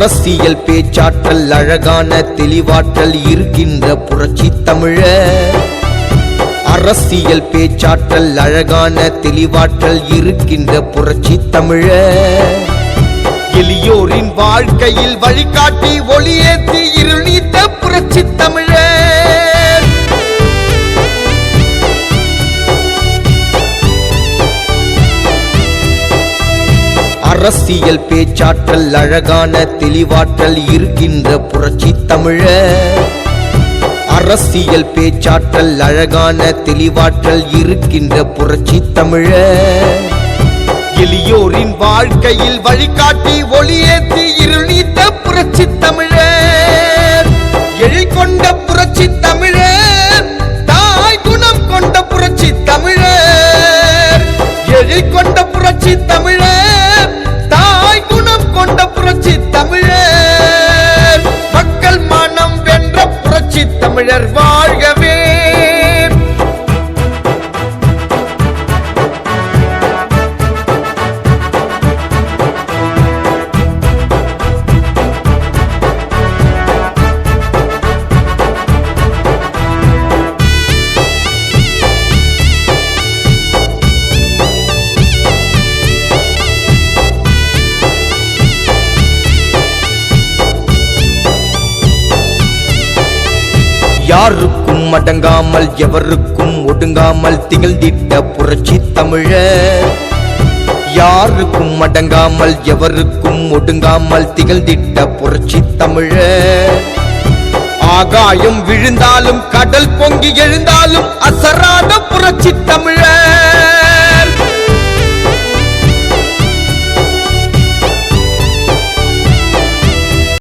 அரசியல் பேச்சாற்றல் அழகான தெளிவாற்றல் இருக்கின்ற புரட்சி தமிழர். அரசியல் பேச்சாற்றல் அழகான தெளிவாற்றல் இருக்கின்ற புரட்சி தமிழர். எளியோரின் வாழ்க்கையில் வழிகாட்டி ஒளியேற்றி இருள் நீத்த புரட்சி தமிழர். அரசியல் பேச்சாற்றல் அழகான தெளிவாற்றல் இருக்கின்ற புரட்சி தமிழர். அரசியல் பேச்சாற்றல் அழகான தெளிவாற்றல் இருக்கின்ற புரட்சி தமிழர். எளியோரின் வாழ்க்கையில் வழிகாட்டி ஒளியேற்றி இருள் நீத்த புரட்சி தமிழர். எழில் கொண்ட புரட்சி தமிழர், தாய் குணம் கொண்ட புரட்சி தமிழர். எழில் கொண்ட புரட்சி தமிழர், தாய் குணம் கொண்ட புரட்சி தமிழர். மக்கள் மனம் வென்ற புரட்சி தமிழர் வாழ்கவே. யாருக்கும் அடங்காமல் எவருக்கும் ஒடுங்காமல் திகழ்ந்திட்ட புரட்சி தமிழர். யாருக்கும் அடங்காமல் எவருக்கும் ஒடுங்காமல் திகழ்ந்திட்ட புரட்சி தமிழர். ஆகாயம் விழுந்தாலும் கடல் பொங்கி எழுந்தாலும் அசராத புரட்சி தமிழர்.